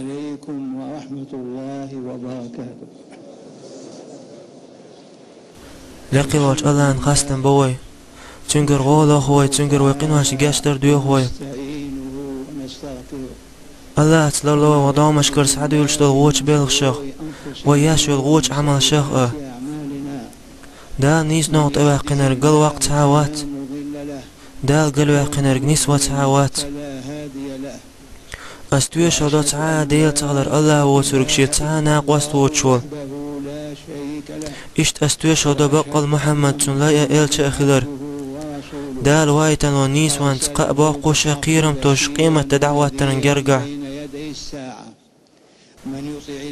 عليكم ورحمة الله وبركاته. لقيوش الله خاستن بوي تنقر غولا خوي تنقر ويقنواش قاشتر ديو خوي الله تلالو ودامش كرس عدو يلشتو الغوش بيلغ شخ وياشو الغوش عمل شخ دال نيس نوت اواقنر قل وقت عاوات دال قل واقنر نسوة عاوات استويش ودو تعا ديل تغلر الله وترك شي تعا ناقوست وتشول اشت استويش ودو بقل محمد لا يأيل شاخلر دال وايتن ونيس وانت قابا قوشا قيرم توش قيمة دعوات ترنقرقع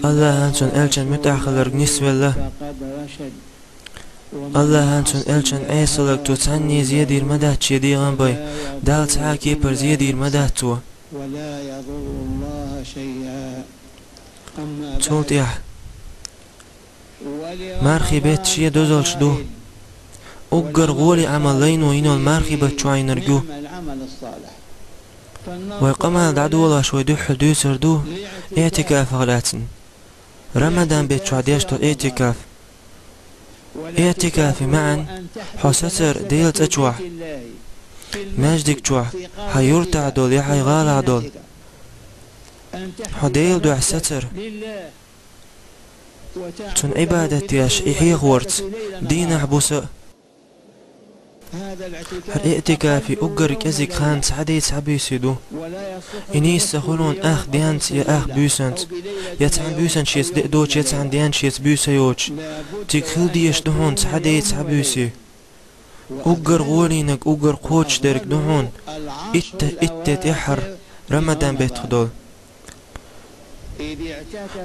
الله هانسون الجن متاخلر نسوة الله الله هانسون الجن ايسلك تو تعني زيادير مدات شيدي غنباي دال تعا كيبر زيادير مدات تو ولا يضر الله شيئا. تولت يح مارخي بيت شي دوزل شدو اقر غولي عمل لين وينو المارخي بيت شوي نرجو ويقمع دعدو الله شوي دوح دوسر دو اعتكاف غلاتن رمضان بيت شوي ديشتو اعتكاف اعتكافي معا حسسر ديلت اجوع ماجدك جوع حيورتع دول يحي غالع دول حديل دو ستر تون عبادة ياش إحيغ ورت دين حبوسة الاعتكافي أقر كزيك خان سعدي سعبي سيدو إنيس سخلون أخ ديانت يا أخ بيسنت يتعن بيسنت شيس دقدوش يتعن ديان شيس بيسا يوش تكخل ديش دهون سعدي سعبي سي أقر غولينك أقر قوش درك دهون إت تحر رمضان بيت خدول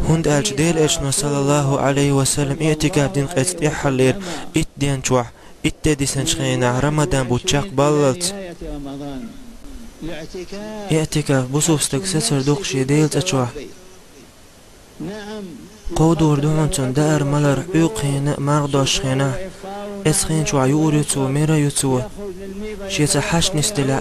هند الجديل إشنا صلى الله عليه وسلم اعتكاف دين قيت تحر لير إت دين شوح إت دي سنشخينا رمضان بوچاق باللت اعتكاف بصوفستك سسر دوخشي ديلت أشوح قودور دهون تن دار ملر عيقين مغداش خينا اسخين شو عيور يتسو ميرا يتسو شيسا حشت نستلا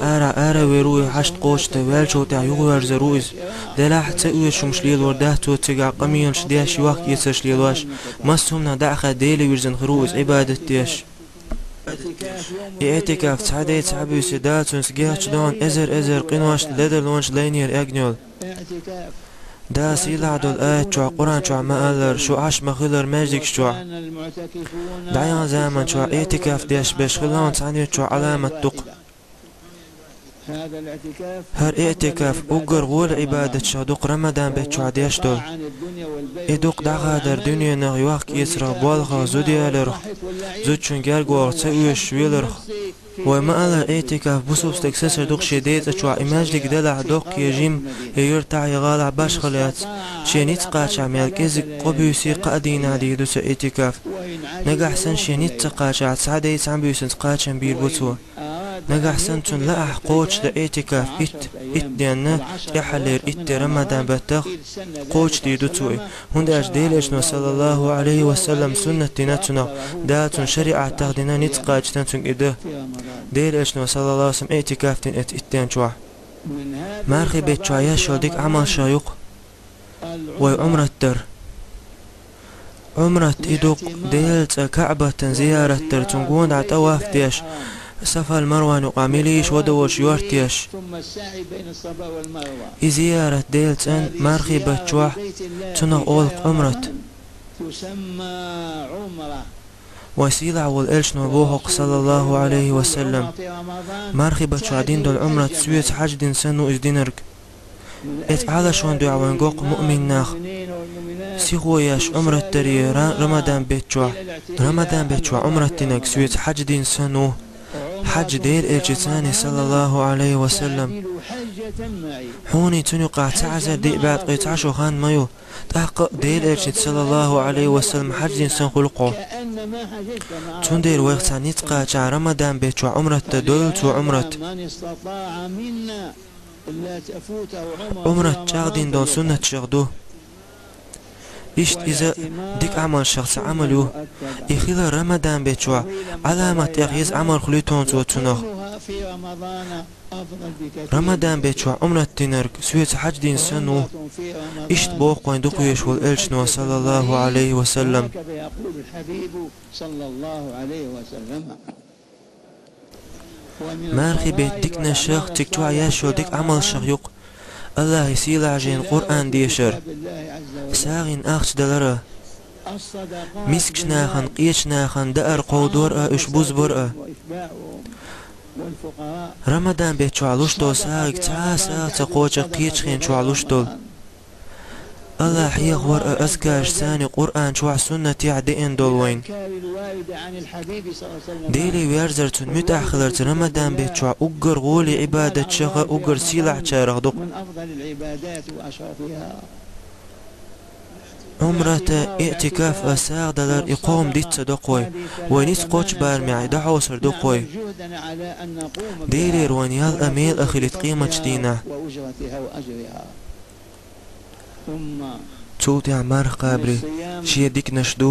آرا ويروي حشت قوشت والشو تعيور زرويز دلاح تأوي شمشليل ورده تو تقع قميل شديش وقت يتسشليل واش مستهمنا دعخة ديلي ويرزن خروز عبادة ديش اعتكاف تعدي تعبي سدات ونسقيهش دون ازر قنواش لدر لونش لينير اجنول دا سيلا دول آيات شو قرآن شو مقالر شو عش مخلر ماجيك شو دعيان زامن شو اعتكاف ديش بيش خلان تعني شو علامة دق هر اعتكاف اقر غول عبادة شو دق رمضان بيت شو ديش دول ادوق دعا در دنيا نغيواق يسرا بالغا زوديا لرخ زود شنگر غور تسويش ويلرخ وما على اعتكاف بصوص تكسسر دوق شديد اشوا ايماجلك دلع دوق يجيم يرتع يغالع باش خليات شينيت قاش عميال كزك قبيوسي قادين علي دوس اعتكاف نجح سن شينيت تقاش عسعدي سامبيوسن تقاش بير بوتو نجح سن تن لا قوش دا اعتكاف ات دينا يحلر ات رمضان بتخ قوش دي دوتوي هند اجديل اشنو صلى الله عليه وسلم سنة تناتنا داتن شريعة تغدنا نتقاش تنتن اده ديل اشنو صلى الله عليه وسلم اعتكاف تن اتين شوا مارخي بيت شوية شودك عمل شايق وعمرة در عمرة ادوق ديلت كعبة زيارة در تنقون عتواف ديش سفا المروان وقامليش ودوش يورتيش زيارة ديلت ان مارخي بيت شوا تنغ اولق عمرة وسيلع والإلشنو بوهق صلى الله عليه وسلم مارخبة شعدين دول عمرة سويت حج دين سنو إزدينرك اتعالى شوان دعوان قوق مؤمن ناخ سيغوياش عمرة تري رمضان بيتشوا عمرة تنك سويت حج دين سنو حج دير الجتاني صلى الله عليه وسلم حوني تنقع تعزر دي بعد قيت عشو خان مايو تحقق دير الجت صلى الله عليه وسلم حج دين سن خلقه تندير وقت نتقى جا رمضان بيتشوا عمرة دولت وعمرة عمرة جاغدين دون سنة شغدو إشت إذا ديك عمل شخص عملو إخلال رمضان بيتشوا علامة إغيز عمل خليتون توتنغ Ramadan be çwa umrat dinerk süýet hac din senu işt boq qoýdy qoýuş bol elçin sallallahu aleyhi ve sellem. Merhebet dik neşah tik çwa ýaşodik amal şah ýok. Allah silajin Qur'an diýişer. Sagin ahçdalara miskşnahan qiýçnahan dar qowdur üçbuz bur. Ramadan be çualushto sag ta qocha qiýçhin çualushto. Allah yagwar azkar sani Qur'an çua sunnati adin dolwayn. Dili werzertun mutaakhilat Ramadan be çua ugur goli ibadat şaqa ugur silah çaragduq. Umrata i'tikaf asagdalar iqom ditsa doqoy wa nis qoch barmi da'u sir doqoy dilir wa niyal amil akhilit qimat dina Çoğut ya'mar qabri şiye dik nashdu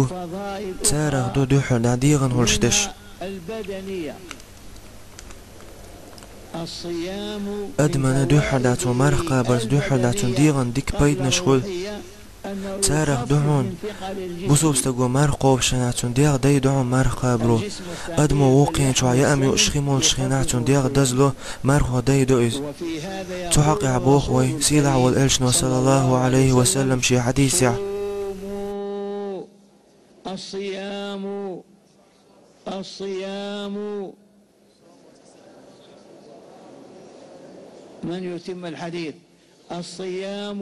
tsarag do duhur nadigan holshdesh admana duhur datu mar qabrs duhur datu digan dik payd nashgul tsarag duhun busubsta go mar qobshanatun diag day duhun mar qabru admo woqin chwaya am yushkhimul shkhinatun diag dazlo mar khoday doiz tuhaq yabuh way sila wal elshno sallallahu alayhi wa sallam shi hadith ya الصيام من يتم الحديث الصيام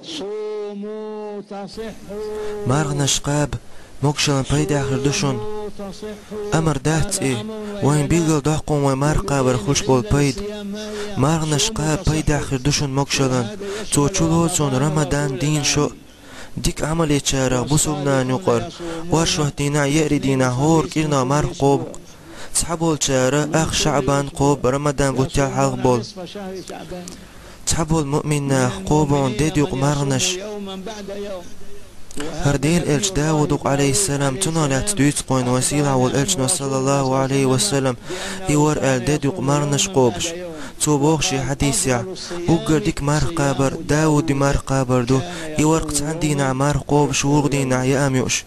صوموا تصحوا مارغنش قاب مكشلن بايد آخر دشون أمر دات وين بيقل داقون وين مارقا برخوش بول بايد مارغنش قاب بايد آخر دشون مكشلن تو چلوزون رمضان دين شو ديك عملي چارغ بسوبنا نقر وارشوه دينا يأري دينا هور كيرنا مارق قوب صحبول چارغ أخ شعبان قوب رمضان بوتيال حلق بول صحبول مؤمننا قوبون ديديق مارغنش هرديل إلش داود عليه السلام تنالات دويت قوين وسيلة والإلش صلى الله عليه وسلم إيور آل ديديق مارغنش قوبش توبوخشي حديث يع وقر ديك مار قابر داود دي مار قابر دو إيور قطعن دينا مار قوبش وغدينا يا أميوش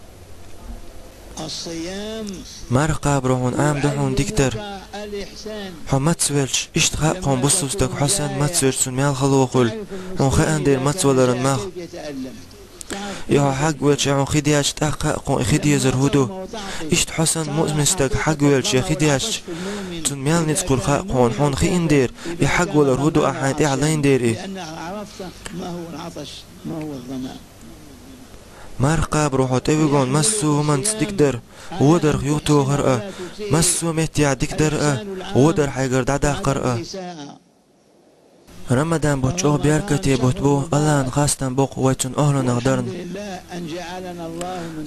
مار قابرهون عام دهون ديكتر حمد سويلش اشتغاء قوم بصوستك حسن متسويرسون ميال خلوقل ونخيان دير متسولرن ماخ يا حق ويلش يا خدياش تحقق خدي زرهودو اشت حسن مؤمنستك حق ويلش يا خدياش تون ميال نتقول خاقون حون خي اندير يا حق ولرهودو احايت اعلين ديري مرقى بروحو تيوغون مسو من تدكدر ودر يوتو غرقة مسو ميتيا دكدر ودر حيقر دادا قرقة رمضان بوچو بياركتي بوتبو الله ان خاستن بوق ويتون اهلن اغدرن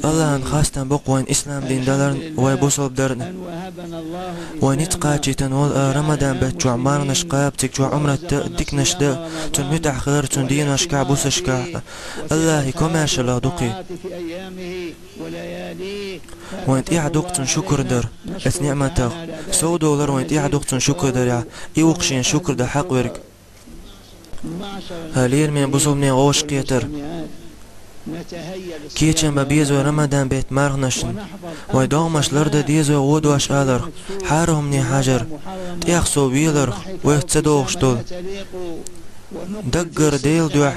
الله ان خاستن بوق وين اسلام دين دلرن وي بوصل بدرن وين اتقاچي تنول رمضان بچو عمارنش قاب تكچو عمرت ديك نشد تن متاخر تن دينش كعبوسش كع الله كما شلا دوقي وين يعدوق تن شكر در اس نعمته سو دولار وين يعدوق تن شكر در يوقشين شكر ده حق ورك هالير من بصوبني غوش قيتر كيچن ببيزو رمضان بيت مارغنشن ويدومش لرد ديزو ودواش آلر حارهمني حجر تيخسو بيلر ويهتسدوغشتول دقر ديل دوح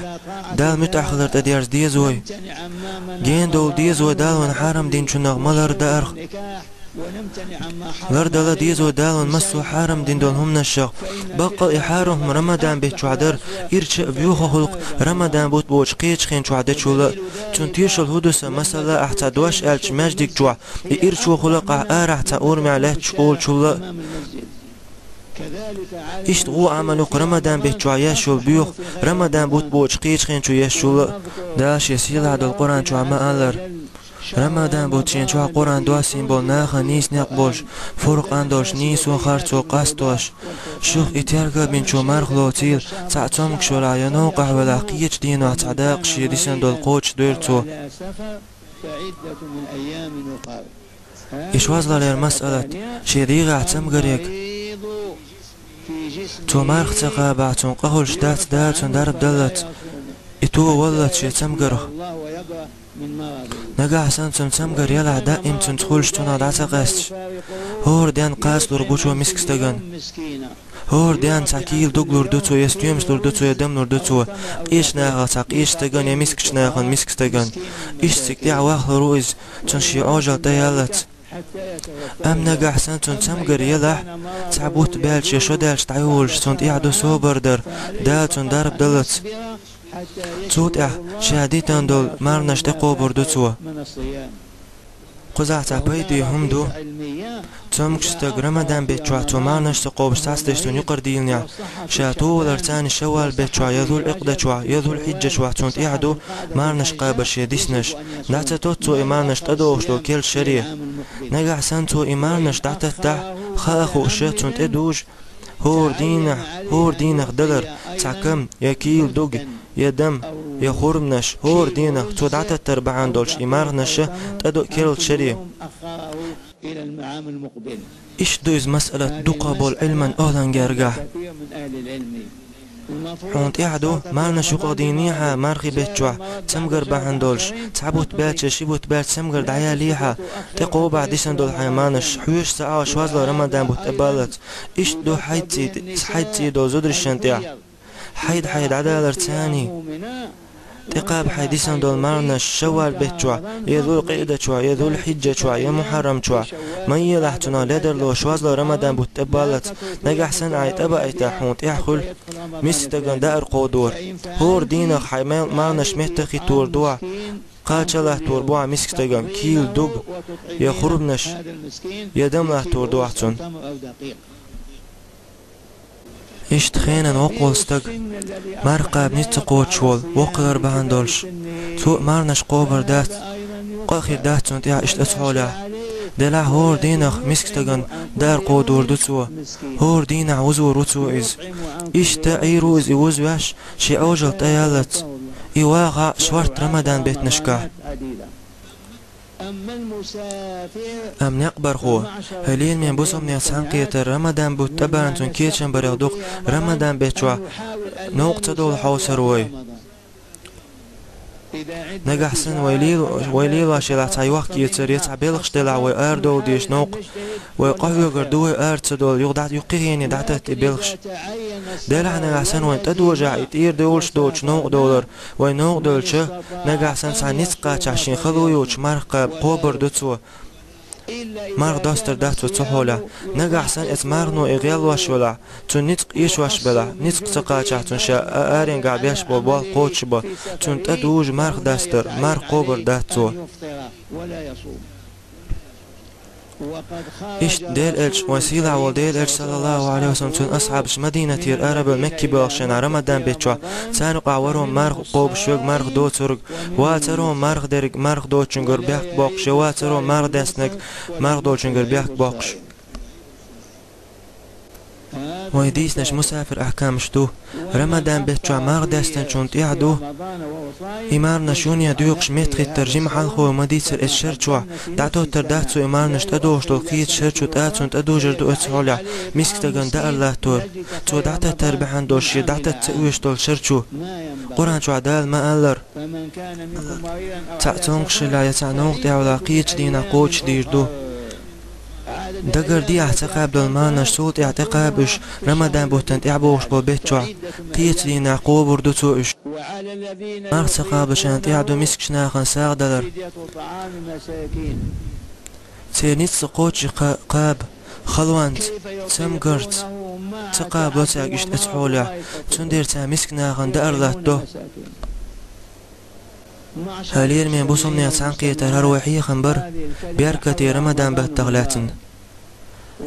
دال متأخلر تديرز ديزوي جين دول ديزوي دال ون حارم دين شنغ ملر دارخ لردلا ديزو دالون مسو حارم دين دول هم نشق بقى إحارهم رمضان بيت شعدر إرش بيوخ خلق رمضان بوت بوش قيش خين شعدر شولا تنتيش الهدوس مسألة احتدواش ألش مجدك جوع إرشو خلق آرح تأور معله تشقول شولا اشتغو عملوك رمضان بيت شعيا شول بيوخ رمضان بوت بوش قيش خين شو يشولا داش يسيل عد القرآن شو عما ألر رمضان بوتشين شو قرآن دوا سيمبول ناخا نيس نقبوش فرق اندوش نيس وخارتو قاستوش شوخ اتيارقا بين شو مارخلو تيل تعتمك شو العيانو قهوة لاقيتش دينو اعتداق شيديسن دول قوش ديرتو إيش وازلر مسألة شيريغ عتم غريق تو مارخ تقابع تون قهول شدات داتون دارب دلت إتو ولت شي تمغره نجا حسن تمغر يلا دائم تنتخلش تونا داتا قاس هور ديان قاس لربوشو مسكستغن هور ديان تاكيل دوغلور دوتو يستيمش لور دوتو يدم لور دوتو إيش ناغا تاق إيش تغن يمسكش ناغن مسكستغن إيش سكتيع واخل رويز تنشي عوجل ديالت أم نجا حسن تمغر يلا تعبوت بالش شو دالش تعيولش تنت يعدو سوبردر دالتون دارب دلت توت شهاديتان دول مارنش تقو بردوتوا قزع تعبيدي هم دو تمكشتق رمضان بيتشوا تو مارنش تقو بستاستشتون يقر ديلنيا شاتو ولرتاني شوال بيتشوا يذول إقدتشوا يذول حجتشوا تونت يعدو مارنش قابش يديسنش دعتا توتو إمارنش تدوش دول كيل شريه نجع سانتو إمارنش دعتا تا خاخو شتونت إدوش هور دينخ دلر تعكم يكيل دوغ يدم يخورمنش هور دينخ تودعت التربعان دولش إمارنش تدو كيل شري إيش دوز مسألة دو قابل علما أهلا جارجع حونت يعدو مارنش يقضينيها مارخي بيتشوا تمغر بعندولش تعبوت باتش شيبوت بات تمغر دعياليها تقو بعد دول حيمانش حيوش ساعة شوازلو رمضان بوت أبالت إيش دو حيد دو زودر الشنطيع حيد عدالر تاني تقاب حيديسان دول مارنش شوال بيتشوا يذول قيدة شوا يذول حجة شوا يا محرم شوا ما يلحتنا لدر لو شوازلو رمضان بوت أبالت نجح سن عيت أبا إتاحونت يحخل مستقن دائر قودور هور دينك حيمان مارنش محتخي تور دوا قاتله تور بوا مسكتغن كيل دوغ يخربنش يدمله تور دواحتون إيش تخينا نوقول ستق مرقب نتقوت شول وقلر بعندولش تو مارنش قوبر دات قاخير داتون تيا إيش أسحوله دلع هور دينخ مسكتغن دار قودور دوتو هور دينع وزور روتو إز إيش تعيروز يوزواش شي أوجل تيالت إيواغا شورت رمضان بيت نشكا أم نقبر خو هلين من بوسم نيسان قيتر رمضان بوت تبارنتون كيتشن بريغدوق رمضان بيتشوا نوقت دول حوسروي نجح سن ويليل واشيلا تايوخ كيتر يتعبيلخش دلع ويأردو ديش نوق ويقهو قردوه أرتدول يقدعت يقيني دعتت إبيلخش دلع نجح سن وين تدوجع يتير دولش دوش نوق دولر وينوق دولش نجح سن سانيتقا تشاشين خلو يوش مرق قوبر دوتسو مارغ داستر دهت وتحوله نجح سن اسمارنو إغيال واشولا تون نتق إيش واش بلا نتق تقاچع تون شا آرين قابيش بوال قوتش با تون تدوج مارغ داستر مارغ قوبر دهتو إيش ديل إلش وسيلة وديل إلش صلى الله عليه وسلم تون أصحابش مدينة العرب المكي بأخشن رمضان بيتشوا سانق عورهم مارغ قوب شوق مارغ دو ترق واترهم مارغ درق مارغ دو چنگر بيحق باقش واترهم مارغ دسنك مارغ دو چنگر بيحق باقش ويديس نش مسافر أحكام شتو رمضان بيتشوا مارغ دستن چونت يعدو إمار نشون يدوقش متخي الترجمة حلخو مديسر الشرچوا دعتو ترداتسو إمار نشتدوش دولقيت شرچو تاتسون تدو جردو اتسعولا مسكتغن دا الله تور تو دعتا تربحان دوشي دعتا تسويش دول شرچو قرآن شو عدال ما ألر تعتونقش لا يتعنوق دعولا قيتش دينا قوتش ديردو دقر دي اعتقاب للمان صوت اعتقابش رمضان بوتنت اعبوش بوبيتشوا قيت لي نعقوب وردوتوش اعتقابش انت اعدو مسكش ناخن ساغ دلر سينيت سقوتش قاب خلوانت تمقرت تقاب لوتاق اشت اتحولا تندير تا مسك ناخن دارلات دو هالير من بوصم نياتسان قيتر هروحي خنبر بياركتي رمضان باتغلاتن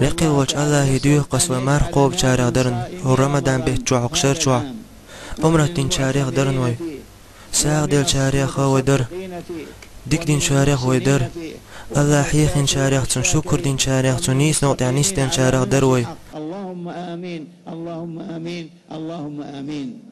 لقي وجه الله يدوه قسوة مرقوب شارع درن ورمضان بيت جوع قشر جوع عمرتين شارع درن وي ساق دل شارع ودر ديك دين شارع ودر الله حيخين شارع تن شكر دين شارع تنيس نوت يعني ستين شارع دروي اللهم آمين اللهم آمين اللهم آمين